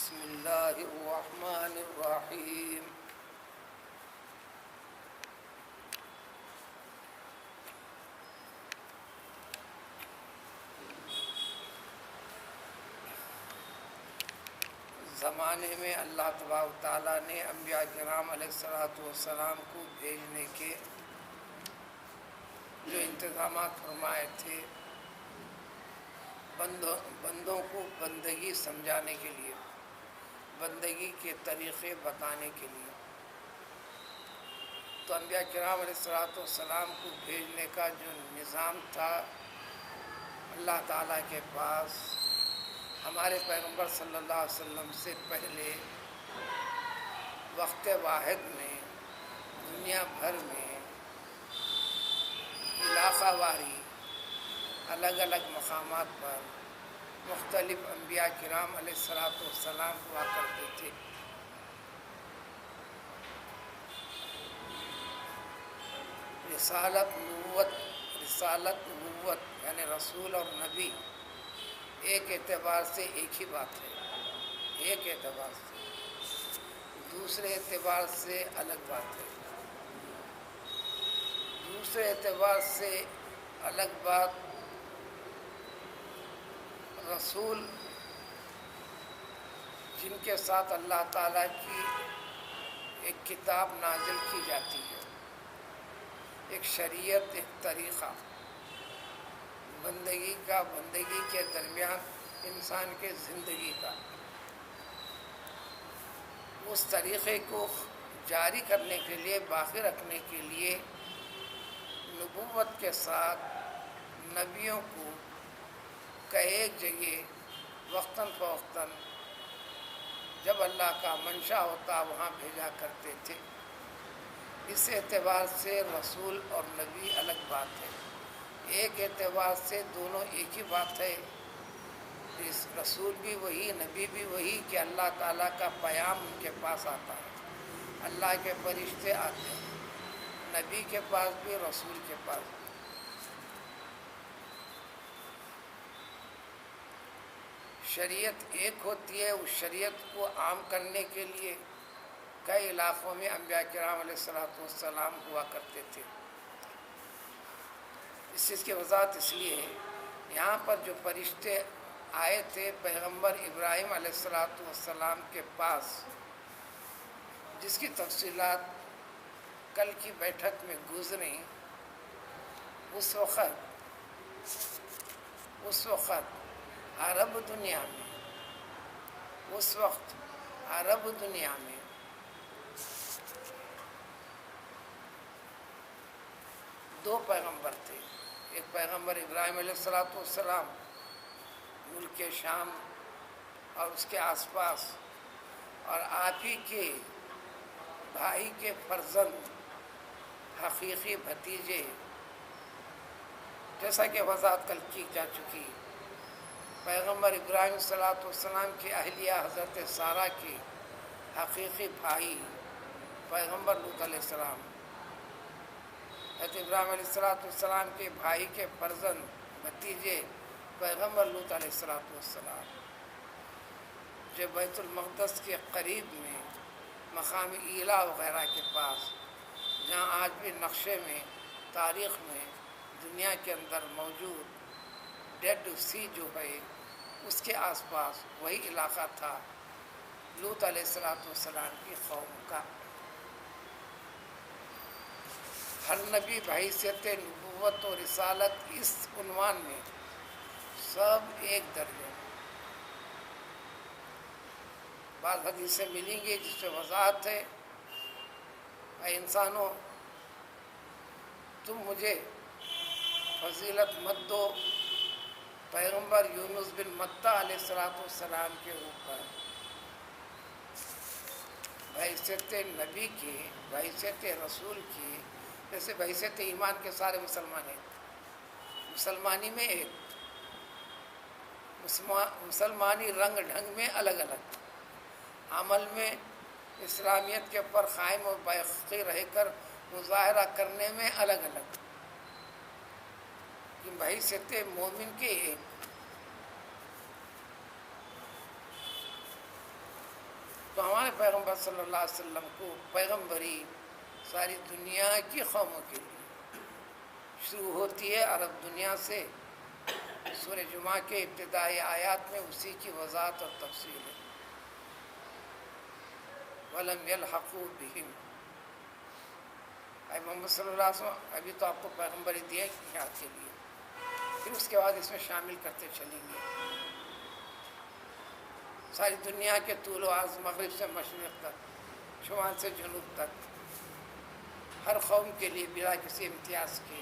بسم اللہ الرحمن الرحیم۔ زمانے میں اللہ تبارک و تعالیٰ نے انبیاء کرام علیہ الصلوۃ والسلام کو بھیجنے کے جو انتظامات فرمائے تھے، بندوں کو بندگی سمجھانے کے لیے، بندگی کے طریقے بتانے کے لیے، تو انبیاء کرام علیہ الصلوۃ والسلام کو بھیجنے کا جو نظام تھا اللہ تعالیٰ کے پاس ہمارے پیغمبر صلی اللہ علیہ وسلم سے پہلے وقت واحد میں دنیا بھر میں علاقہ واری الگ الگ مقامات پر مختلف انبیاء کرام علیہ الصلوۃ والسلام ہوا کرتے تھے۔ رسالت نبوت یعنی رسول اور نبی ایک اعتبار سے ایک ہی بات ہے، ایک اعتبار سے، دوسرے اعتبار سے الگ بات ہے۔ دوسرے اعتبار سے الگ بات، رسول جن کے ساتھ اللہ تعالیٰ کی ایک کتاب نازل کی جاتی ہے، ایک شریعت، ایک طریقہ بندگی کے درمیان انسان کے زندگی کا، اس طریقے کو جاری کرنے کے لیے، باقی رکھنے کے لیے نبوت کے ساتھ نبیوں کو ایک جگہ وقتاً فوقتاً جب اللہ کا منشا ہوتا وہاں بھیجا کرتے تھے۔ اس اعتبار سے رسول اور نبی الگ بات ہے، ایک اعتبار سے دونوں ایک ہی بات ہے۔ رسول بھی وہی، نبی بھی وہی کہ اللہ تعالیٰ کا پیام ان کے پاس آتا ہے، اللہ کے فرشتے آتے ہیں، نبی کے پاس بھی، رسول کے پاس بھی۔ شریعت ایک ہوتی ہے، اس شریعت کو عام کرنے کے لیے کئی علاقوں میں انبیاء کرام علیہ الصلوۃ والسلام ہوا کرتے تھے۔ اس چیز کی وضاحت اس لیے ہے، یہاں پر جو فرشتے آئے تھے پیغمبر ابراہیم علیہ الصلوۃ والسلام کے پاس، جس کی تفصیلات کل کی بیٹھک میں گزریں، اس وقت عرب دنیا میں دو پیغمبر تھے۔ ایک پیغمبر ابراہیم علیہ الصلوۃ والسلام ملک شام اور اس کے آس پاس، اور آپ ہی کے بھائی کے فرزند، حقیقی بھتیجے، جیسا کہ وضاحت کل کی جا چکی، پیغمبر ابراہیم علیہ الصلوۃ والسلام کی اہلیہ حضرت سارہ کے حقیقی بھائی پیغمبر لوط علیہ السلام، حضرت ابراہیم علیہ الصلوۃ والسلام کے بھائی کے فرزند، بھتیجے پیغمبر لوط علیہ الصلوۃ والسلام، جو بیت المقدس کے قریب میں مقام ایلا وغیرہ کے پاس، جہاں آج بھی نقشے میں، تاریخ میں، دنیا کے اندر موجود ڈیڈ سی جو ہے، اس کے آس پاس وہی علاقہ تھا لوط علیہ الصلوۃ والسلام کی قوم کا۔ ہر نبی بحیثیت نبوت و رسالت اس عنوان میں سب ایک درجے میں۔ بعض حدیثیں ملیں گی جس سے وضاحت ہے، اے انسانوں، تم مجھے فضیلت مت دو پیغمبر یونس بن متی علیہ الصلوۃ والسلام کے اوپر، بحیثیت نبی کی، بحیثیت رسول کی، جیسے بحیثیت ایمان کے سارے مسلمان ہیں، مسلمانی میں ایک، مسلمانی رنگ ڈھنگ میں الگ الگ، عمل میں اسلامیت کے اوپر قائم و باقی رہ کر مظاہرہ کرنے میں الگ الگ، کہ بحیثیت مومن کے ایک۔ ہے پیغمبر صلی اللہ علیہ وسلم کو پیغمبری ساری دنیا کی قوموں کے لیے شروع ہوتی ہے عرب دنیا سے. سورہ جمعہ کے ابتدائی آیات میں اسی کی وضاحت اور تفصیل ہے. وَلَمْ يَلْحَقُوا بِهِمْ. اے محمد صلی اللہ علیہ وسلم ابھی تو آپ کو پیغمبری دیا یہاں کے لیے، پھر اس کے بعد اس میں شامل کرتے چلیں گے ساری دنیا کے طول و عرض، مغرب سے مشرق تک، شمال سے جنوب تک، ہر قوم کے لیے بلا کسی امتیاز کے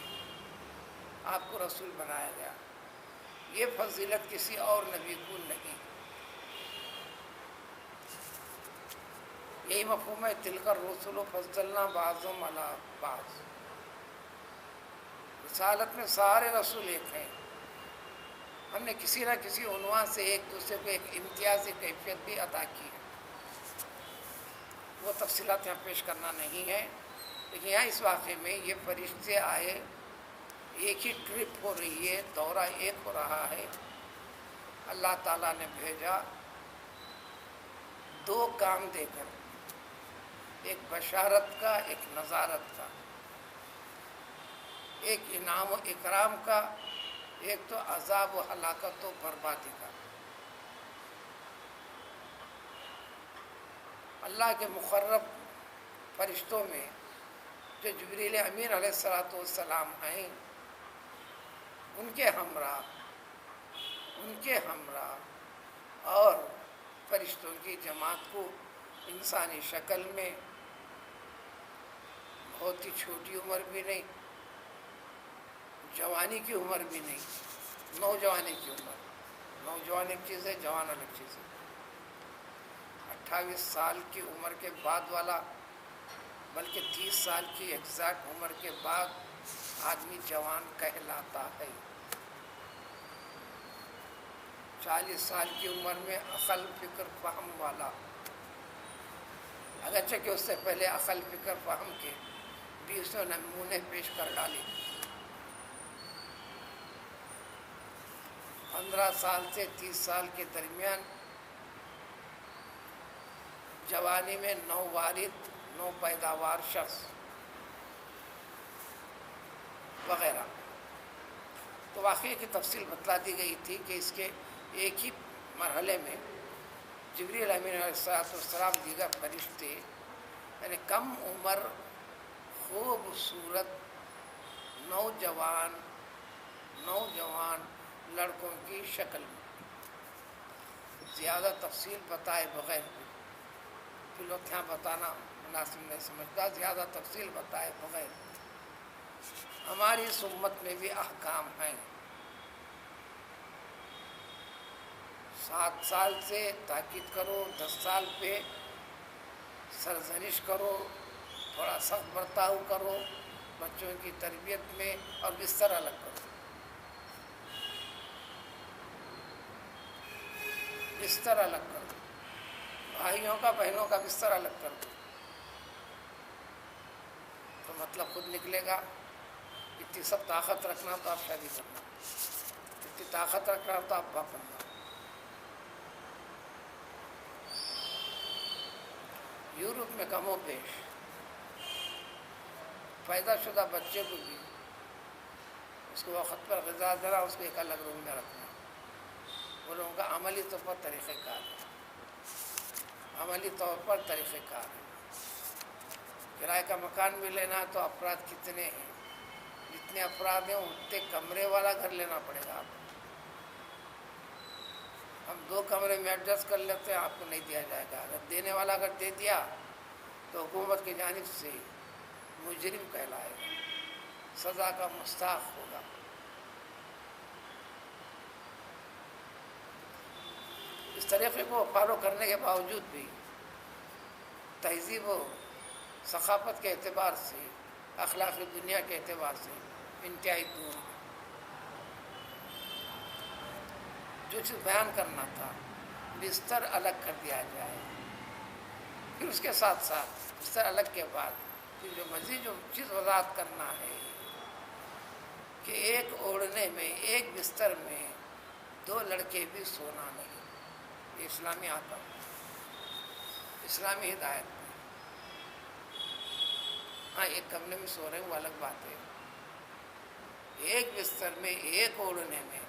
آپ کو رسول بنایا گیا. یہ فضیلت کسی اور نبی کو نہیں. یہی مفہوم ہے تلک الرسل فضلنا بعضهم علی بعض. رسالت میں سارے رسول ایک ہیں، ہم نے کسی نہ کسی عنوان سے ایک دوسرے کو ایک امتیازی کیفیت بھی عطا کی ہے. وہ تفصیلات یہاں پیش کرنا نہیں ہے، لیکن یہاں اس واقعے میں یہ فرشتے آئے، ایک ہی ٹرپ ہو رہی ہے، دورہ ایک ہو رہا ہے. اللہ تعالیٰ نے بھیجا دو کام دے کر، ایک بشارت کا، ایک نذارت کا، ایک انعام و اکرام کا، ایک تو عذاب و ہلاکت و بربادی کا. اللہ کے مقرب فرشتوں میں جو جبریل امین علیہ السلام ہیں، ان کے ہمراہ اور فرشتوں کی جماعت کو انسانی شکل میں، بہت ہی چھوٹی عمر بھی نہیں، جوانی کی عمر بھی نہیں، نوجوانی کی عمر. نوجوان ایک چیز ہے، جوان الگ چیز ہے. 28 سال کی عمر کے بعد والا، بلکہ 30 سال کی ایگزیکٹ عمر کے بعد آدمی جوان کہلاتا ہے. 40 سال کی عمر میں عقل، فکر، فہم والا، اگرچہ کہ اس سے پہلے عقل، فکر، فہم کے 20 نمونے پیش کر ڈالے. 15 سال سے 30 سال کے درمیان جوانی میں نو والد، نو پیداوار شخص وغیرہ. تو واقعے کی تفصیل بتلا دی گئی تھی کہ اس کے ایک ہی مرحلے میں جبریل امین علیہ السلام دیگر فرشتے، یعنی کم عمر خوبصورت نوجوان لڑکوں کی شکل میں، زیادہ تفصیل بتائے بغیر یہاں بتانا مناسب نہیں سمجھتا. زیادہ تفصیل بتائے بغیر ہماری اس امت میں بھی احکام ہیں. 7 سال سے تاکید کرو، 10 سال پہ سرزنش کرو، تھوڑا سخت برتاؤ کرو بچوں کی تربیت میں، اور بستر الگ کرو. بستر الگ کر دو، بھائیوں کا بہنوں کا بستر الگ کر دو، تو مطلب خود نکلے گا. اتنی سب طاقت رکھنا تو آپ شادی کرنا، اتنی طاقت رکھنا تو آپ باپ بننا. یورپ میں کم و بیش پیدا شدہ بچے کو بھی اس کو وقت پر غذا دینا، اس کو ایک الگ روم میں رکھنا. وہ لوگوں کا عملی طور پر طریقہ کار ہے، عملی طور پر طریقہ کار ہے. کرائے کا مکان بھی لینا تو افراد کتنے ہیں، جتنے افراد ہیں اتنے کمرے والا گھر لینا پڑے گا. آپ ہم 2 کمرے میں ایڈجسٹ کر لیتے ہیں، آپ کو نہیں دیا جائے گا. اگر دینے والا اگر دے دیا تو حکومت کی جانب سے مجرم کہلائے گا، سزا کا مستحق ہوگا. اس طریقے کو فالو کرنے کے باوجود بھی تہذیب و ثقافت کے اعتبار سے، اخلاقی دنیا کے اعتبار سے انتہائی دور ہے. جو چیز بیان کرنا تھا، بستر الگ کر دیا جائے، پھر اس کے ساتھ ساتھ بستر الگ کے بعد پھر جو مزید جو چیز وضاحت کرنا ہے کہ ایک اوڑھنے میں، ایک بستر میں 2 لڑکے بھی سونا نہیں. یہ اسلامی آداب. اسلامی ہدایت میں۔ ہاں ایک کمرے میں سو رہے ہیں وہ الگ بات ہے، ایک بستر میں ایک اوڑھنے میں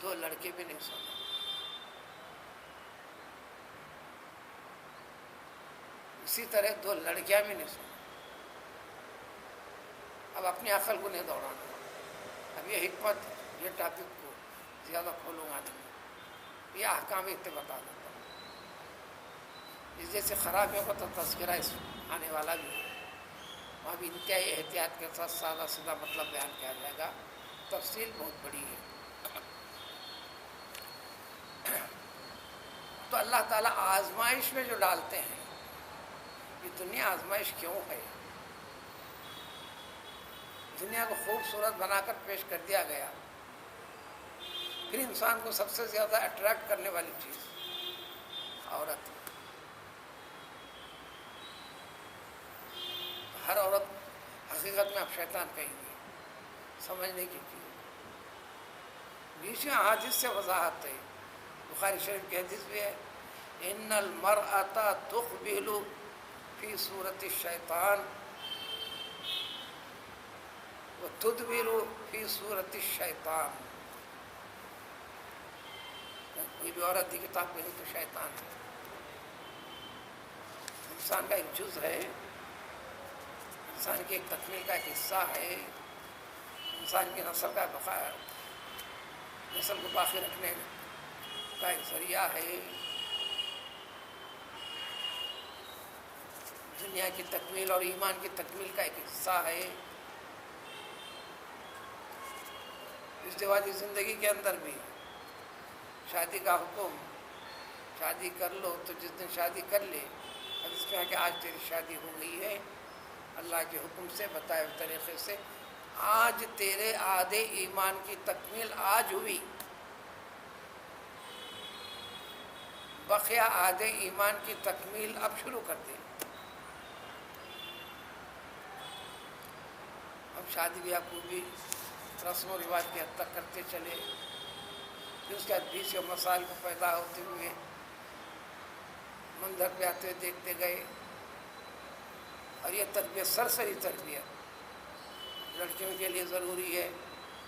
دو لڑکے بھی نہیں سونا، اسی طرح دو لڑکیاں بھی نہیں سونا۔ اب اپنی عقل کو نہیں دوڑانا، اب یہ حکمت، یہ ٹاپک کو زیادہ کھولوں گا نہیں، یہ احکام اتنے بتا دیتا ہوں۔ اس جیسے خرابیوں کا تو تذکرہ اس آنے والا بھی ہے، وہاں بھی انتہائی احتیاط کے ساتھ سادہ سیدھا مطلب بیان کیا جائے گا، تفصیل بہت بڑی ہے۔ تو اللہ تعالیٰ آزمائش میں جو ڈالتے ہیں، یہ دنیا آزمائش کیوں ہے؟ دنیا کو خوبصورت بنا کر پیش کر دیا گیا، پھر انسان کو سب سے زیادہ اٹریکٹ کرنے والی چیز عورت، ہر عورت حقیقت میں آپ شیطان کہیں گے، سمجھنے کی چیز۔ بیچ میں حدیث سے وضاحت ہے، بخاری شریف کی حدیث بھی ہے، ان المرأة تقبل فی صورت الشیطان وتدبر فی صورت الشیطان۔ کوئی بھی عورت کی کتاب پڑھی تو شیطان ہے، انسان کا ایک جز ہے، انسان کی ایک تکمیل کا ایک حصہ ہے، انسان کی نسل کا بقایا، نسل کو باقی رکھنے کا ایک ذریعہ ہے، دنیا کی تکمیل اور ایمان کی تکمیل کا ایک حصہ ہے۔ ازدواجی زندگی کے اندر بھی شادی کا حکم، شادی کر لو تو جس دن شادی کر لے، حدیث میں ہے کہ آج تیری شادی ہو گئی ہے، اللہ کے حکم سے بتائے ہوئے طریقے سے، آج تیرے آدھے ایمان کی تکمیل آج ہوئی، بقیہ آدھے ایمان کی تکمیل اب شروع کر دے۔ اب شادی بیاہ کو بھی رسم و رواج کے حد تک کرتے چلے، پھر اس کے بعد بیچ مسائل کو پیدا ہوتے ہوئے منظر پہ آتے ہوئے دیکھتے گئے، اور یہ تربیت سرسری تربیت لڑکیوں کے لیے ضروری ہے،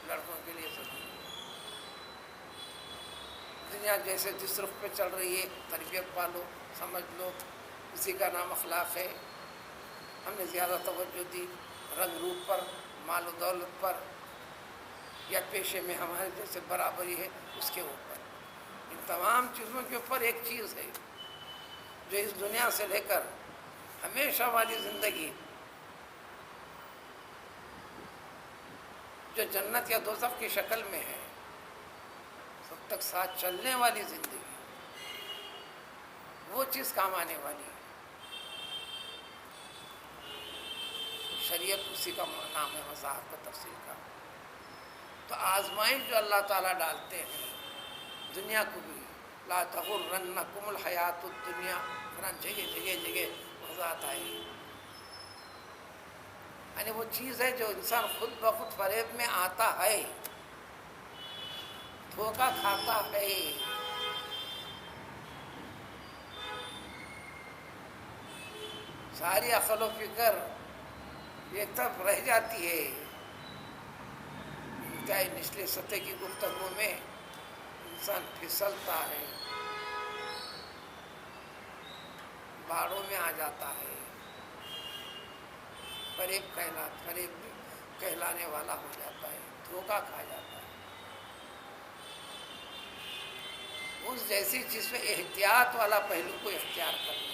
لڑکوں کے لیے ضروری ہے۔ دنیا جیسے جس رخ پہ چل رہی ہے، تربیت پالو، سمجھ لو، اسی کا نام اخلاق ہے۔ ہم نے زیادہ توجہ دی رنگ روپ پر، مال و دولت پر، یا پیشے میں ہمارے جیسے برابری ہے اس کے اوپر، ان تمام چیزوں کے اوپر ایک چیز ہے جو اس دنیا سے لے کر ہمیشہ والی زندگی، جو جنت یا دوزخ کی شکل میں ہے، سب تک ساتھ چلنے والی زندگی، وہ چیز کام آنے والی ہے۔ شریعت اسی کا نام ہے، وضاحت کا، تفصیل کا۔ تو آزمائش جو اللہ تعالیٰ ڈالتے ہیں دنیا کو بھی، لا تغرنکم الحیات الدنیا، جگہ جگہ جگہ وضاحت آئی، یعنی وہ چیز ہے جو انسان خود بخود فریب میں آتا ہے، دھوکہ کھاتا ہے، ساری عقل و فکر ایک طرف رہ جاتی ہے، انتہائی نچلی سطح کی گفتگو میں انسان پھسلتا ہے، باڑوں میں آ جاتا ہے، فریب کہلانے والا ہو جاتا ہے، دھوکہ کھا جاتا ہے۔ اس جیسی چیز میں احتیاط والا پہلو کو اختیار کرنا،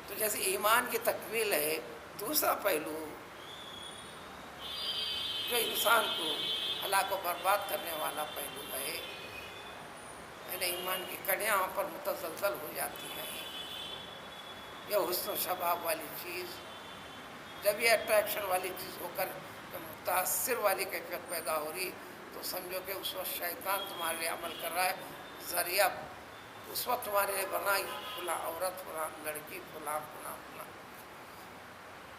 تو جیسے ایمان کی تکمیل ہے، دوسرا پہلو جو انسان کو ہلاک و برباد کرنے والا پہلو ہے، یعنی ایمان کی کڑیاں وہاں پر متزلزل ہو جاتی ہیں، یہ حسن و شباب والی چیز، جب یہ اٹریکشن والی چیز ہو کر متاثر والی کیفیت پیدا ہو رہی، تو سمجھو کہ اس وقت شیطان تمہارے لیے عمل کر رہا ہے، ذریعہ اس وقت تمہارے لیے بنائی، فلاں عورت، فلاں لڑکی، فلاں فلاں فلاں،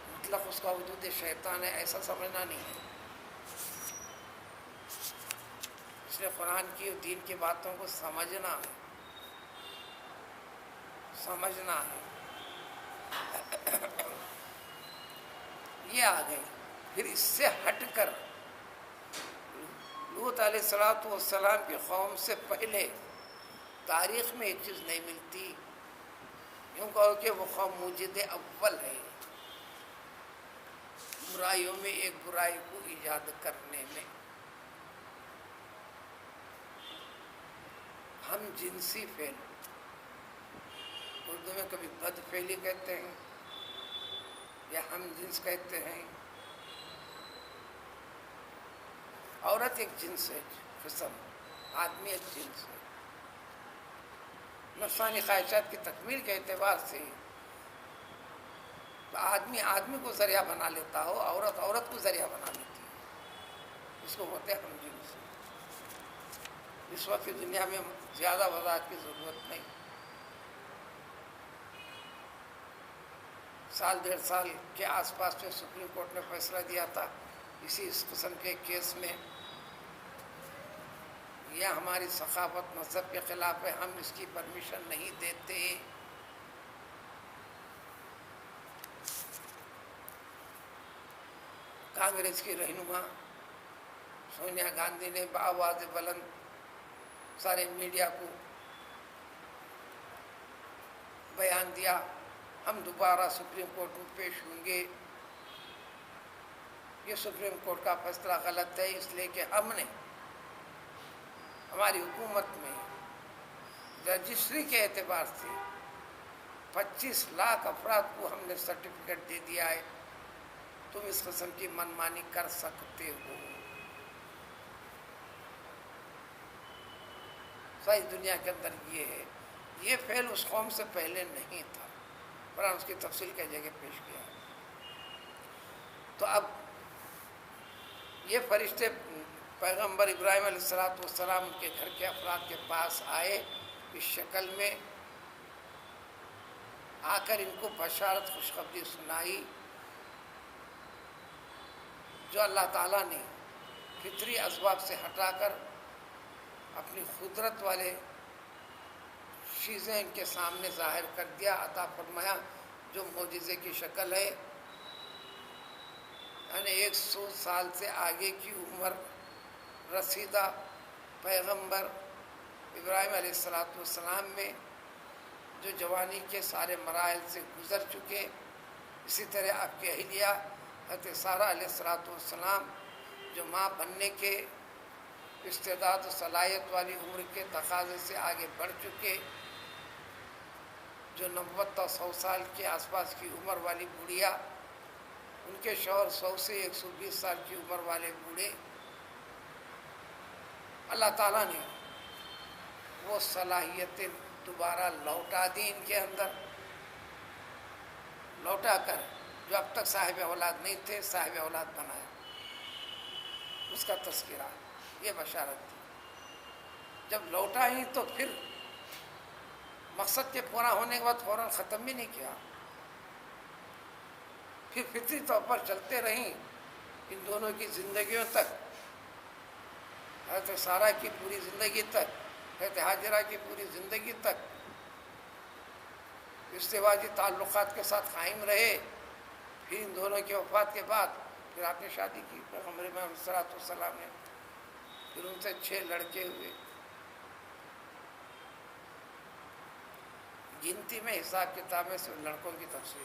مطلق اس کا وجود شیطان ہے ایسا سمجھنا نہیں ہے۔ اس نے قرآن کی اور دین کی باتوں کو سمجھنا ہے، سمجھنا ہے۔ یہ آ گئی۔ پھر اس سے ہٹ کر لوط علیہ السلام کی قوم سے پہلے تاریخ میں ایک چیز نہیں ملتی، یوں کہو کہ وہ قوم موجد اول ہے برائیوں میں ایک برائی کو ایجاد کرنے میں۔ ہم جنسی فعل، اردو میں کبھی بد فعلی کہتے ہیں یا ہم جنس کہتے ہیں۔ عورت ایک جنس ہے، قسم، آدمی ایک جنس ہے۔ نفسانی خواہشات کی تکمیل کے اعتبار سے تو آدمی آدمی کو ذریعہ بنا لیتا ہو، عورت عورت کو ذریعہ بنا لیتی ہے، اس کو ہوتے ہیں ہم جنس۔ اس وقت کی دنیا میں زیادہ وضاحت کی ضرورت نہیں۔ سال ڈیڑھ سال کے آس پاس میں سپریم کورٹ نے فیصلہ دیا تھا اسی اس قسم کے کیس میں، یہ ہماری ثقافت مذہب کے خلاف ہے، ہم اس کی پرمیشن نہیں دیتے۔ کانگریس کی رہنما سونیا گاندھی نے بآواز بلند سارے میڈیا کو بیان دیا، ہم دوبارہ سپریم کورٹ میں پیش ہوں گے، یہ سپریم کورٹ کا فیصلہ غلط ہے، اس لیے کہ ہم نے ہماری حکومت میں رجسٹری کے اعتبار سے 25 لاکھ افراد کو ہم نے سرٹیفکیٹ دے دیا ہے، تم اس قسم کی منمانی کر سکتے ہو۔ ساری دنیا کے اندر یہ ہے، یہ فعل اس قوم سے پہلے نہیں تھا، قرآن اس کی تفصیل کے جگہ پیش کیا۔ تو اب یہ فرشتے پیغمبر ابراہیم علیہ السلام کے گھر کے افراد کے پاس آئے اس شکل میں، آ کر ان کو بشارت خوشخبری سنائی جو اللہ تعالیٰ نے فطری اسباب سے ہٹا کر اپنی قدرت والے چیزیں ان کے سامنے ظاہر کر دیا، عطا فرمایا، جو معجزے کی شکل ہے، یعنی 100 سال سے آگے کی عمر رسیدہ پیغمبر ابراہیم علیہ السلام میں جو جوانی کے سارے مراحل سے گزر چکے، اسی طرح آپ کی اہلیہ حضرت سارہ علیہ السلام جو ماں بننے کے استعداد و صلاحیت والی عمر کے تقاضے سے آگے بڑھ چکے، جو 90 تا 100 سال کے آس پاس کی عمر والی بوڑھیا، ان کے شوہر 100 سے 120 سال کی عمر والے بوڑھے، اللہ تعالیٰ نے وہ صلاحیتیں دوبارہ لوٹا دی ان کے اندر، لوٹا کر جو اب تک صاحب اولاد نہیں تھے صاحب اولاد بنایا، اس کا تذکرہ، یہ بشارت تھی۔ جب لوٹا ہی تو پھر مقصد کے پورا ہونے کے بعد فوراً ختم بھی نہیں کیا، پھر فطری طور پر چلتے رہیں ان دونوں کی زندگیوں تک، حضرت سارہ کی پوری زندگی تک، حضرت ہاجرہ کی پوری زندگی تک ازدواجی تعلقات کے ساتھ قائم رہے۔ پھر ان دونوں کی وفات کے بعد پھر آپ نے شادی کی پیغمبر محمد صلی اللہ علیہ وسلم نے، پھر ان سے 6 لڑکے ہوئے۔ گنتی میں حساب کتاب میں صرف لڑکوں کی تفصیل،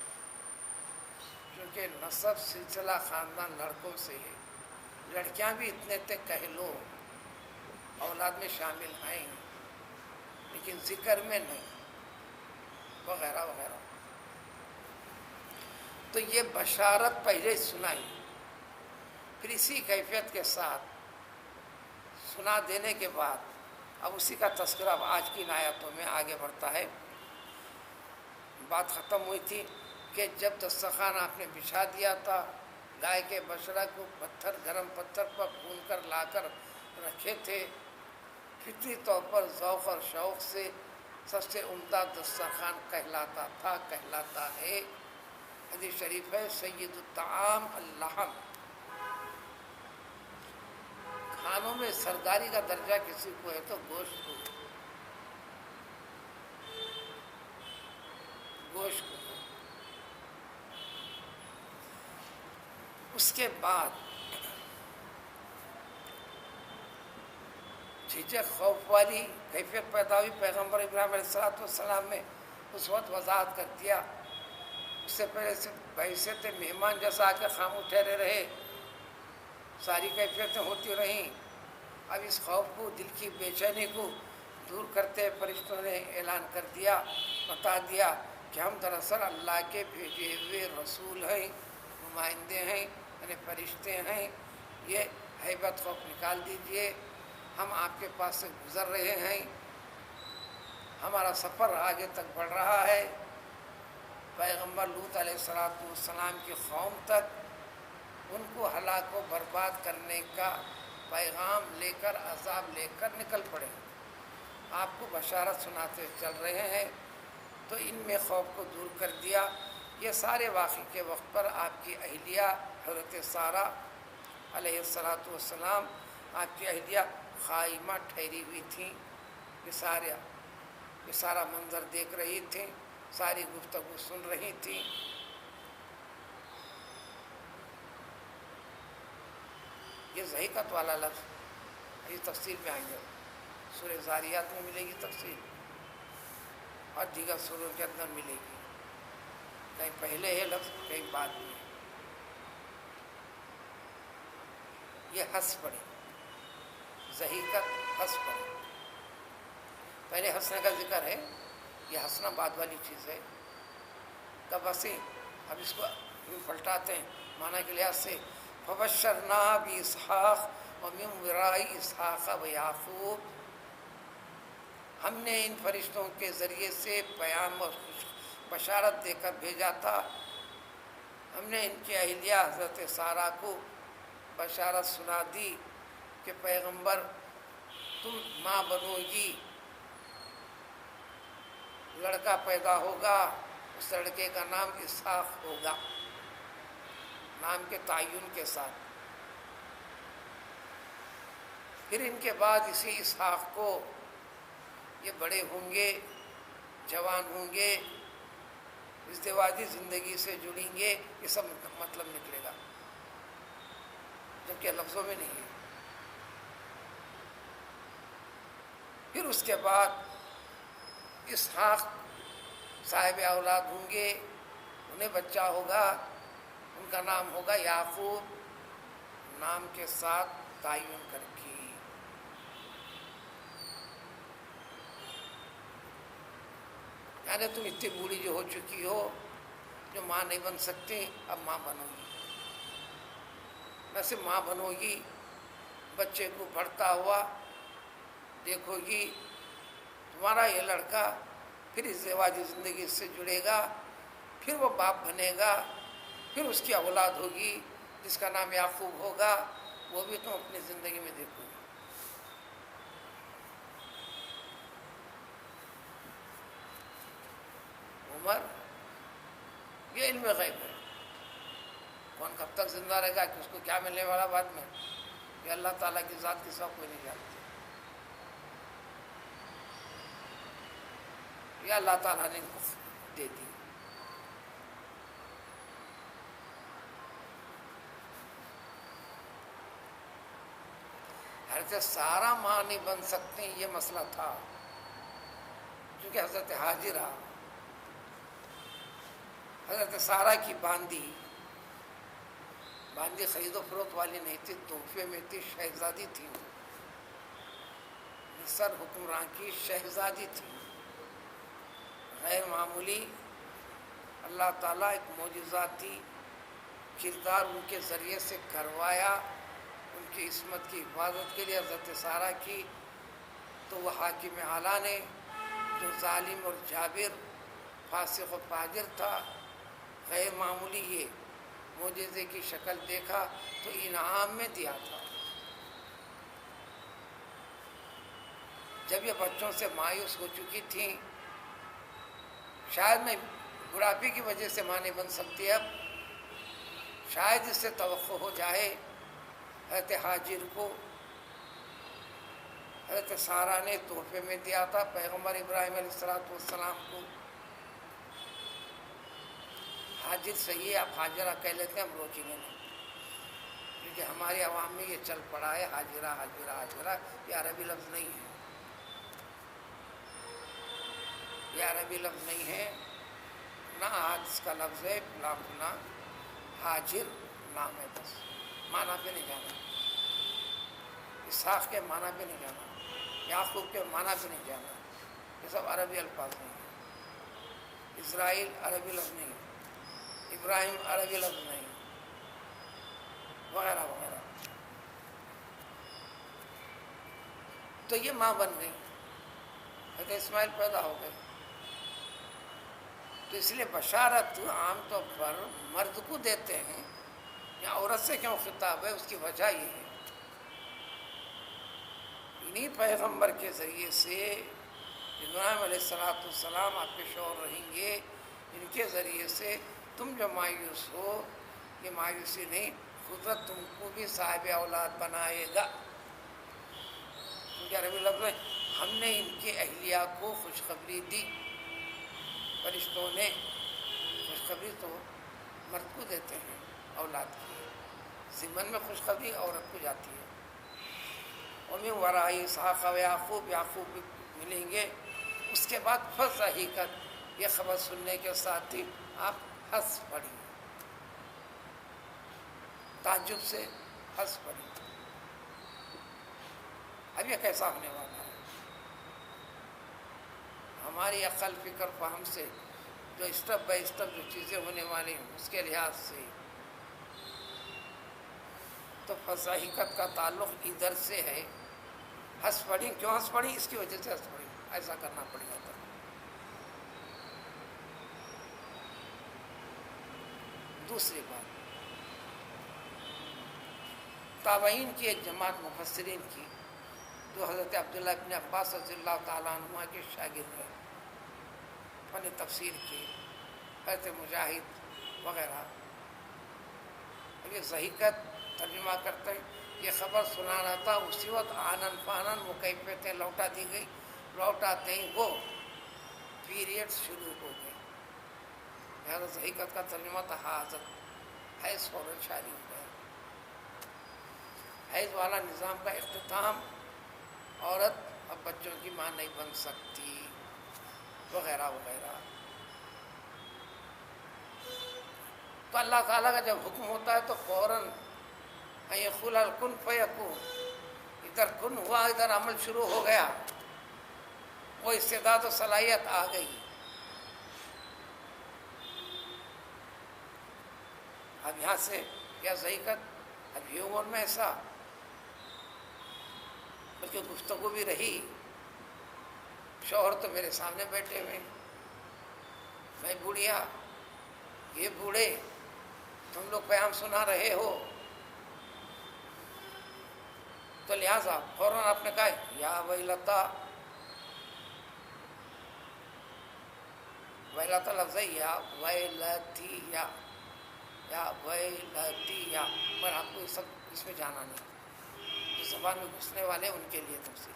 کیونکہ نسب سلسلہ خاندان لڑکوں سے ہے، لڑکیاں بھی اتنے تک کہہ لو اولاد میں شامل ہیں لیکن ذکر میں نہیں، وغیرہ وغیرہ۔ تو یہ بشارت پہلے سنائی، پھر اسی کیفیت کے ساتھ سنا دینے کے بعد اب اسی کا تذکرہ اب آج کی آیاتوں میں آگے بڑھتا ہے۔ بات ختم ہوئی تھی کہ جب دسترخوان آپ نے بچھا دیا تھا، گائے کے بچڑا کو گرم پتھر پر بھون کر لا کر رکھے تھے، فطری طور پر ذوق اور شوق سے سب سے عمدہ دسترخوان کہلاتا تھا، کہلاتا ہے۔ حدیث شریف ہے سید الطعام اللحم، کھانوں میں سرداری کا درجہ کسی کو ہے تو گوشت کو، گوشت کو۔ اس کے بعد جھجک خوف والی کیفیت پیدا ہوئی پیغمبر ابراہیم علیہ السلام میں، اس وقت وضاحت کر دیا۔ اس سے پہلے سے بحیثیت مہمان جیسا آ کے خاموش ٹھہرے رہے، ساری کیفیتیں ہوتی رہیں۔ اب اس خوف کو، دل کی بے چینی کو دور کرتے فرشتوں نے اعلان کر دیا، بتا دیا کہ ہم دراصل اللہ کے بھیجے ہوئے رسول ہیں، نمائندے ہیں، یعنی فرشتے ہیں، یہ ہیبت خوف نکال دیجئے، ہم آپ کے پاس سے گزر رہے ہیں، ہمارا سفر آگے تک بڑھ رہا ہے۔ پیغمبر لوط علیہ السلام کی قوم تک ان کو ہلاک و برباد کرنے کا پیغام لے کر، عذاب لے کر نکل پڑے، آپ کو بشارت سناتے چل رہے ہیں۔ تو ان میں خوف کو دور کر دیا۔ یہ سارے واقعے کے وقت پر آپ کی اہلیہ حضرت سارہ علیہ السلام، آپ کی اہلیہ قائمہ ٹھہری ہوئی تھیں، یہ سارا منظر دیکھ رہی تھیں، ساری گفتگو سن رہی تھیں۔ یہ ضحیکت والا لفظ، یہ تفصیل میں آئیں گے، سورہ زاریات میں ملے گی تفصیل، اور دیگر سوروں کے اندر ملے گی، کہیں پہلے ہے لفظ، کہیں بعد میں۔ یہ ہنس پڑی، ضحیکت ہنس پڑی، پہلے ہنسنے کا ذکر ہے، یہ ہنسنا بعد والی چیز ہے، تب ہنسی۔ اب اس کو پلٹاتے ہیں معنی کے لحاظ سے، فبشرنا باسحاق ومن وراء اسحاق ویعقوب، ہم نے ان فرشتوں کے ذریعے سے پیام اور بشارت دے کر بھیجا تھا، ہم نے ان کی اہلیہ حضرت سارہ کو بشارت سنا دی کہ پیغمبر تم ماں بنو گی، لڑکا پیدا ہوگا، اس لڑکے کا نام اسحاق ہوگا، نام کے تعین کے ساتھ۔ پھر ان کے بعد اسی اسحاق کو یہ بڑے ہوں گے، جوان ہوں گے، ازدواجی زندگی سے جڑیں گے، یہ سب مطلب نکلے گا، جبکہ لفظوں میں نہیں ہے۔ پھر اس کے بعد اسحاق صاحب اولاد ہوں گے، انہیں بچہ ہوگا، ان کا نام ہوگا یعقوب، نام کے ساتھ تعین کر کے۔ یعنی تم اتنی بوڑھی جو ہو چکی ہو، جو ماں نہیں بن سکتی، اب ماں بنو گی، نہ صرف ماں بنو گی، بچے کو بڑھتا ہوا دیکھو گی، تمہارا یہ لڑکا پھر ازدواجی زندگی سے جڑے گا، پھر وہ باپ بنے گا، پھر اس کی اولاد ہوگی جس کا نام یعقوب ہوگا، وہ بھی تم اپنی زندگی میں دیکھو گی۔ عمر، یہ علم غیب ہے، کون کب تک زندہ رہے گا کہ اس کو کیا ملنے والا بعد میں، یہ اللہ تعالیٰ کی ذات کے سوا کوئی نہیں جانتا، یہ اللہ تعالیٰ نے ان کو دے دی۔ حضرت سارہ ماں نہیں بن سکتی، یہ مسئلہ تھا، کیونکہ حضرت حاجرہ حضرت سارہ کی باندی خرید و فروخت والی نہیں تھی، تحفے میں تھی، شہزادی تھی، مصر حکمران کی شہزادی تھی، غیر معمولی۔ اللہ تعالیٰ ایک معجزاتی کردار ان کے ذریعے سے کروایا، ان کی عصمت کی حفاظت کے لیے حضرت سارہ کی۔ تو وہ حاکم اعلیٰ نے، جو ظالم اور جابر، فاسق و فاجر تھا، غیر معمولی یہ معجزے کی شکل دیکھا تو انعام میں دیا تھا۔ جب یہ بچوں سے مایوس ہو چکی تھیں، شاید میں بڑھاپے کی وجہ سے ماں نہیں بن سکتی، اب شاید اس سے توقع ہو جائے حضرت حاجر کو حضرت سارہ نے تحفے میں دیا تھا پیغمبر ابراہیم علیہ السلام کو. حاجر صحیح ہے، آپ حاجرہ کہہ لیتے ہیں، ہم روکیں گے نہیں، کیونکہ ہماری عوام میں یہ چل پڑا ہے حاجرہ حاجرہ حاجرہ. یہ عربی لفظ نہیں ہے، یہ عربی لفظ نہیں ہے، نہ حادث کا لفظ ہے فلاں فلاں. حاجر نام ہے بس، معنی پہ نہیں جانا. اسحاق کے معنی پہ نہیں جانا، یعقوب کے معنی پہ نہیں جانا. یہ سب عربی الفاظ نہیں ہیں. اسرائیل عربی لفظ نہیں ہے، ابراہیم عربی لفظ نہیں، وغیرہ وغیرہ. تو یہ ماں بن گئی، حضرت اسماعیل پیدا ہو گئے. تو اس لیے بشارت عام طور پر مرد کو دیتے ہیں، یا عورت سے کیوں خطاب ہے؟ اس کی وجہ یہ ہے، انہی پیغمبر کے ذریعے سے ابراہیم علیہ السلام آپ کے شوہر رہیں گے، ان کے ذریعے سے تم جو مایوس ہو، یہ مایوسی نہیں، قدرت تم کو بھی صاحب اولاد بنائے گا. کیونکہ عربی لفظ ہے، ہم نے ان کی اہلیہ کو خوشخبری دی. فرشتوں نے خوشخبری تو مرد کو دیتے ہیں اولاد کی، ضمن میں خوشخبری عورت کو جاتی ہے. وَمِن وَرَاءِ اسحاق و یعقوب، یعقوب بھی ملیں گے. اس کے بعد فضحکت، یہ خبر سننے کے ساتھ ہی آپ ہنس پڑی، تعجب سے ہنس پڑی. اب یہ کیسا ہونے والا ہے؟ ہماری عقل فکر فہم سے جو اسٹیپ بائی اسٹیپ جو چیزیں ہونے والی ہیں اس کے لحاظ سے تو فضحکت کا تعلق ادھر سے ہے. ہنس پڑی، کیوں ہنس پڑی؟ اس کی وجہ سے ہنس پڑی، ایسا کرنا پڑے گا. دوسری بات، تابعین کی ایک جماعت مفسرین کی جو حضرت عبداللہ ابن عباس رضی اللہ تعالیٰ عنہ کے شاگرد ہیں، فن تفسیر کے، حضرت مجاہد وغیرہ. اب یہ ضحیکت ترجمہ کرتے ہیں، یہ خبر سنا رہا تھا، اسی وقت آنن فانن مکیفیتیں لوٹا دی گئی، لوٹاتے ہی وہ پیریڈ شروع ہو گئے. لہٰذا ضحیکت کا ترجمہ تھا حاضت، حیض فوراً شادی ہو گیا. حیض والا نظام کا اختتام، عورت اب بچوں کی ماں نہیں بن سکتی، وغیرہ وغیرہ. تو اللہ تعالیٰ کا جب حکم ہوتا ہے تو فوراً یقول کن فیکون، ادھر کن ہوا، ادھر عمل شروع ہو گیا، وہ استعداد و صلاحیت آ گئی. اب یہاں سے کیا ضحیکت، اب یہ عمر میں ایسا، بلکہ گفتگو بھی رہی. شوہر تو میرے سامنے بیٹھے ہوئے، میں بوڑھیا، یہ بوڑھے، تم لوگ پیام سنا رہے ہو. تو لہٰذا فوراً آپ نے کہا یا ویلتا، ویلتا لفظ ہے، یا ویلتی، یا ویلتی، یا پر آپ کو سب اس میں جانا نہیں، جو زبان میں گھسنے والے ان کے لیے تفصیل.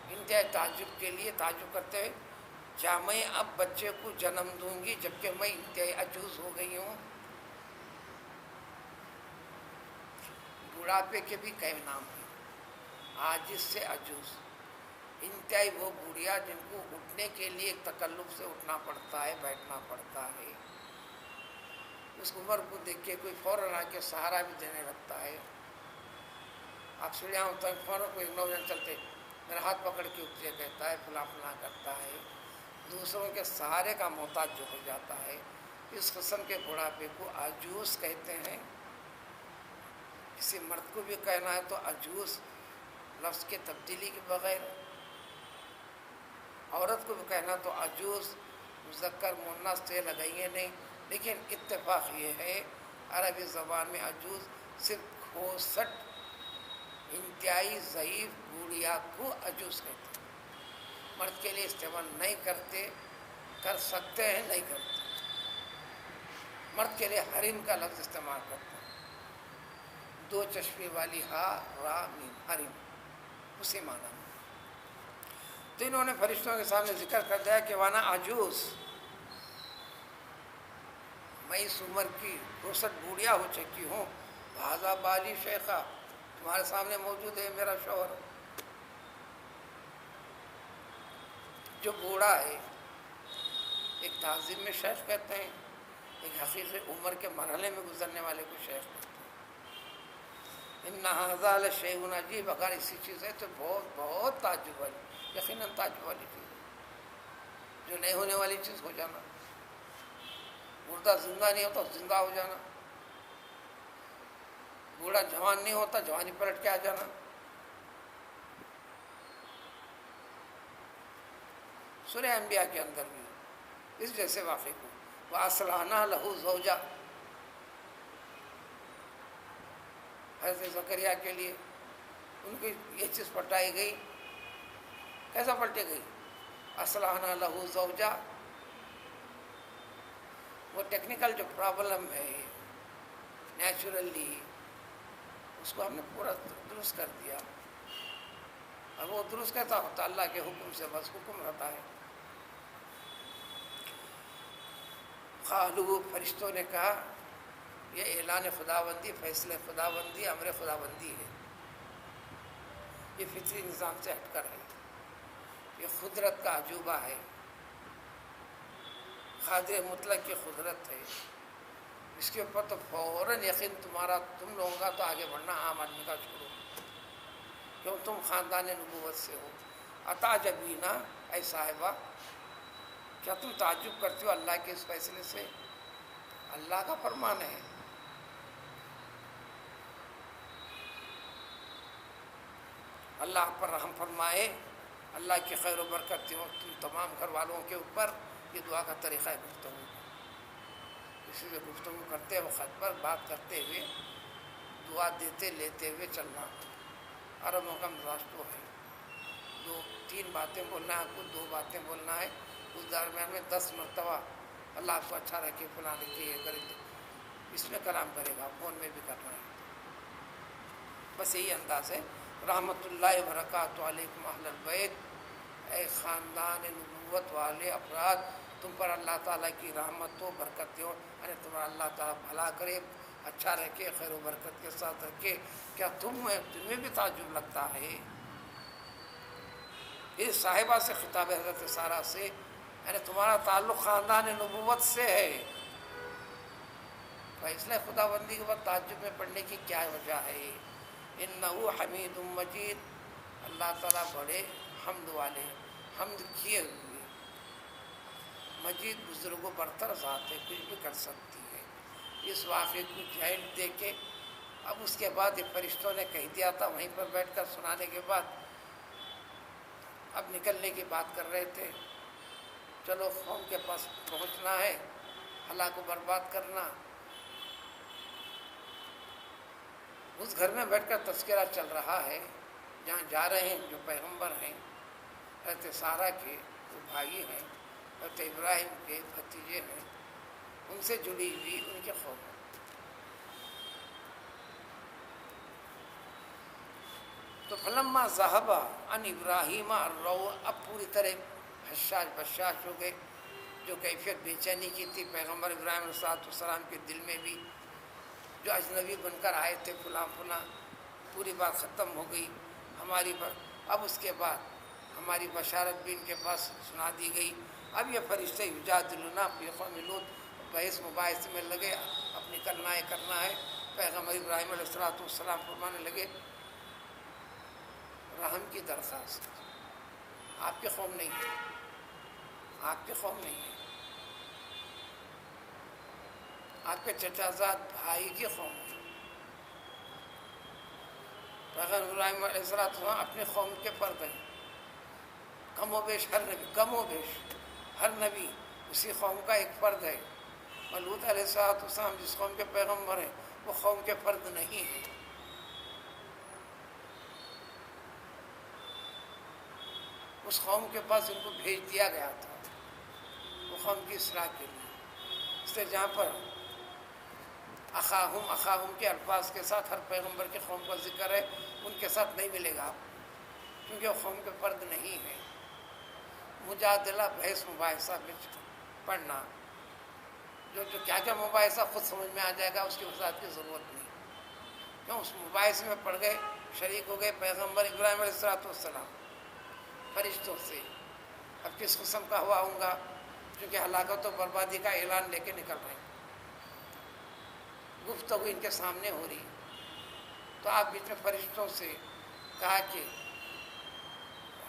انتہائی تعجب کے لیے تعجب کرتے ہوئے، کیا میں اب بچے کو جنم دوں گی جبکہ میں انتہائی عجوز ہو گئی ہوں؟ بڑھاپے کے بھی کئی نام ہیں، عاجز سے عجوز. انتہائی وہ بوڑھیا جن کو اٹھنے کے لیے ایک تکلف سے اٹھنا پڑتا ہے، بیٹھنا پڑتا ہے. اس عمر کو دیکھ کے کوئی فوراً آ کے سہارا بھی دینے لگتا ہے. آپ سیڑھیاں ہوتا ہے، فوراً کوئی نوجوان چلتے میرا ہاتھ پکڑ کے اٹھتے کہتا ہے، فلاں فلاں کرتا ہے، دوسروں کے سہارے کا محتاج جو ہو جاتا ہے. اس قسم کے بڑھاپے کو عجوز کہتے ہیں. کسی مرد کو بھی کہنا ہے تو عجوز لفظ کے تبدیلی کے بغیر، عورت کو بھی کہنا تو عجوز مذکر مؤنث سے لگائیے نہیں. لیکن اتفاق یہ ہے عربی زبان میں عجوز صرف کھوسٹ، انتہائی ضعیف بوڑھیا کو عجوز کہتے ہیں. مرد کے لیے استعمال نہیں کرتے، کر سکتے ہیں نہیں کرتے. مرد کے لیے حریم کا لفظ استعمال کرتے ہیں. دو چشمے والی ہا را میم حریم، اسی معنی میں۔ تو انہوں نے فرشتوں کے سامنے ذکر کر دیا کہ وانا عجوز، میں اس عمر کی 64 بوڑھیا ہو چکی ہوں، بھازا بالی شیخہ، تمہارے سامنے موجود ہے میرا شوہر جو بوڑھا ہے۔ ایک تعظیم میں شیخ کہتے ہیں، ایک حقیقی عمر کے مرحلے میں گزرنے والے کو شیخ کہتے ہیں۔ ان ھذا لشیء عجیب، اگر اسی چیز ہے تو بہت بہت تعجب والی، یقیناً تعجب والی چیز ہے، جو نہیں ہونے والی چیز ہو جانا، مردہ زندہ نہیں ہوتا زندہ ہو جانا، بوڑھا جوان نہیں ہوتا جوانی پلٹ کے آ جانا۔ سورہ انبیاء کے اندر بھی اس جیسے واقعے کو وَأَصْلَحْنَا لَهُ زَوْجَهُ، حضرت زکریا کے لیے ان کی یہ چیز پلٹائی گئی، کیسا پلٹی گئی؟ أَصْلَحْنَا لَهُ زَوْجَهُ، وہ ٹیکنیکل جو پرابلم ہے نیچرلی اس کو ہم نے پورا درست کر دیا، اور وہ درست کیسا ہوتا؟ اللہ کے حکم سے، بس حکم رہتا ہے۔ قالوا، فرشتوں نے کہا، یہ اعلان خداوندی، فیصلے خداوندی، امر خداوندی ہے، یہ فطری نظام سے ہٹ کر ہے، یہ قدرت کا عجوبہ ہے، قادر مطلق کی قدرت ہے، اس کے اوپر تو فوراً یقین تم لوگوں کا تو آگے بڑھنا عام آدمی کا چھوڑو، کیوں تم خاندان نبوت سے ہو۔ اتعجبین اے صاحبہ، کیا تم تعجب کرتے ہو اللہ کے اس فیصلے سے؟ اللہ کا فرمان ہے، اللہ پر رحم فرمائے، اللہ کی خیر و برکت ہو تم تمام گھر والوں کے اوپر۔ یہ دعا کا طریقہ ہے گفتگو، کسی سے گفتگو کرتے وقت پر بات کرتے ہوئے دعا دیتے لیتے ہوئے چلنا، عربوں کا مزاج تو ہے، 2-3 باتیں بولنا ہے، کچھ 2 باتیں بولنا ہے، اس درمیان میں 10 مرتبہ اللہ آپ کو اچھا رکھے، فلاں رکھے، یہ کرے، اس میں کلام کرے گا، فون میں بھی کرنا ہے، بس یہی انداز ہے۔ رحمت اللہ وبرکاتہ علیکم اہل البیت، اے خاندان نبوت والے افراد، تم پر اللہ تعالیٰ کی رحمت و برکت ہو، یعنی تمہارا اللہ تعالیٰ بھلا کرے، اچھا رکھے، خیر و برکت کے ساتھ رکھے۔ کیا تمہیں بھی تعجب لگتا ہے؟ اس صاحبہ سے خطاب ہے، حضرت سارہ سے، یعنی تمہارا تعلق خاندان نبوت سے ہے، فیصلہ خداوندی کے بعد تعجب میں پڑھنے کی کیا وجہ ہے؟ انہ حمید مجید، اللہ تعالیٰ بڑے حمد والے، حمد کیے ہوئے، مجید بزرگ و برتر ذات ہے، کچھ بھی کر سکتی ہے۔ اس واقعے کو جائنٹ دے کے اب اس کے بعد ایک فرشتوں نے کہہ دیا تھا، وہیں پر بیٹھ کر سنانے کے بعد اب نکلنے کی بات کر رہے تھے، چلو قوم کے پاس پہنچنا ہے، اللہ کو برباد کرنا۔ اس گھر میں بیٹھ کر تذکرہ چل رہا ہے، جہاں جا رہے ہیں جو پیغمبر ہیں، حضرت سارہ کے وہ بھائی ہیں، حضرت ابراہیم کے بھتیجے ہیں، ان سے جڑی ہوئی ان کے قوم۔ تو فلما ذهب عن ابراہیم الرو، اب پوری طرح حشاش بشاش ہو گئے، جو کیفیت بے چینی کی تھی پیغمبر ابراہیم علیہ السلام کے دل میں بھی، جو اجنبی بن کر آئے تھے فلاں فلاں، پوری بات ختم ہو گئی ہماری اب اس کے بعد ہماری بشارت بھی ان کے پاس سنا دی گئی۔ اب یہ فرشتے یجادلونا فی قوم لوط، بحث مباحث میں لگے، اپنی کرنا ہے۔ پیغمبر ابراہیم علیہ السلام فرمانے لگے، رحم کی درخواست، آپ کی قوم نہیں ہے، آپ کی قوم نہیں ہے، آپ کے چچا زاد بھائی کی قوم ہے۔ پیغمبر ابراہیم علیہ السلام اپنی قوم کے فرد ہیں، کم و بیش ہر نبی اسی قوم کا ایک فرد ہے، اور لوط علیہ السلام جس قوم کے پیغمبر ہیں وہ قوم کے فرد نہیں ہیں۔ اس قوم کے پاس ان کو بھیج دیا گیا تھا، وہ قوم کی اصلاح کے لیے، اس سے جہاں پر اخاہم اخاہم کے الفاظ کے ساتھ ہر پیغمبر کے قوم کا ذکر ہے، ان کے ساتھ نہیں ملے گا آپ، کیونکہ وہ قوم کے فرد نہیں ہے۔ مجادلہ بحث مباحثہ میں پڑھنا، جو کیا کیا مباحثہ خود سمجھ میں آ جائے گا، اس کی وضاحت کی ضرورت نہیں، کیوں اس مباحثے میں پڑھ گئے، شریک ہو گئے پیغمبر ابراہیم علیہ السلام فرشتوں سے۔ اب کس قسم کا ہوا ہوں گا، کیونکہ ہلاکت و بربادی کا اعلان لے کے نکل رہے ہیں، گفتگو ان کے سامنے ہو رہی، تو آپ بیچ میں فرشتوں سے کہا کہ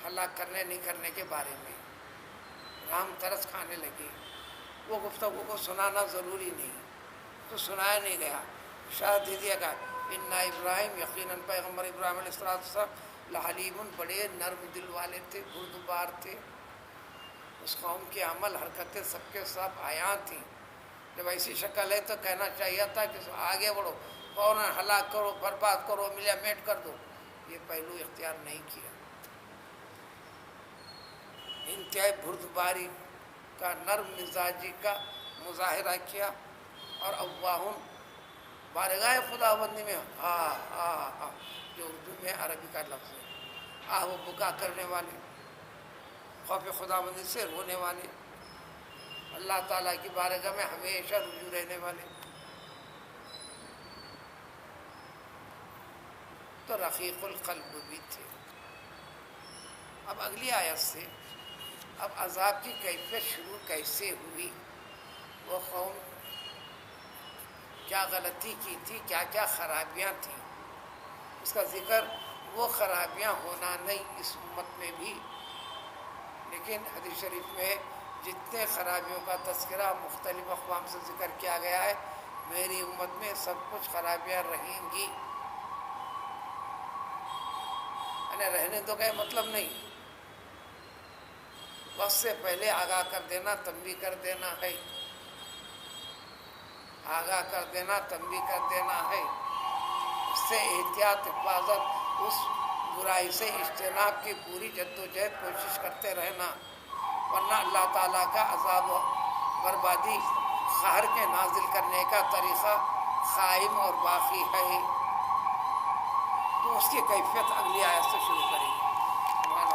ہلاک کرنے نہیں کرنے کے بارے میں رام ترس کھانے لگے، وہ گفتگو کو سنانا ضروری نہیں، تو سنایا نہیں گیا، اشارہ دے دیا گیا اِنَّ ابراہیم، یقیناً پیغمبر ابراہیم علیہ السلام لحلیم، بڑے نرم دل والے تھے، بردبار تھے، اس قوم کی عمل حرکتیں سب کے سب عیاں تھیں۔ جب ایسی شکل ہے تو کہنا چاہیے تھا کہ آگے بڑھو، فوراً ہلاک کرو، برباد کرو، ملیا میٹ کر دو، یہ پہلو اختیار نہیں کیا، انتہائی بردباری کا، نرم مزاجی کا مظاہرہ کیا، اور اواہن، بارگاہ خدا بندی میں جو اردو میں عربی کا لفظ ہے، وہ بکا کرنے والے، خوف خدا بندی سے رونے والے، اللہ تعالیٰ کی بارگاہ میں ہمیشہ رجوع رہنے والے، تو رقیق القلب بھی تھے۔ اب اگلی آیت سے اب عذاب کی کیفیت شروع کیسے ہوئی، وہ قوم کیا غلطی کی تھی، کیا کیا خرابیاں تھیں، اس کا ذکر، وہ خرابیاں ہونا نہیں اس امت میں بھی، لیکن حدیث شریف میں جتنے خرابیوں کا تذکرہ مختلف اقوام سے ذکر کیا گیا ہے، میری امت میں سب کچھ خرابیاں رہیں گی، یعنی رہنے دو کا مطلب نہیں، وقت سے پہلے آگاہ کر دینا، تنبیہ کر دینا ہے، آگاہ کر دینا، تنبیہ کر دینا ہے، اس سے احتیاط، حفاظت، اس برائی سے اجتناب کی پوری جدوجہد کوشش کرتے رہنا، ورنہ اللہ تعالیٰ کا عذاب و بربادی، قہر کے نازل کرنے کا طریقہ قائم اور باقی ہے۔ تو اس کی کیفیت اگلی آیت سے شروع کریں گے۔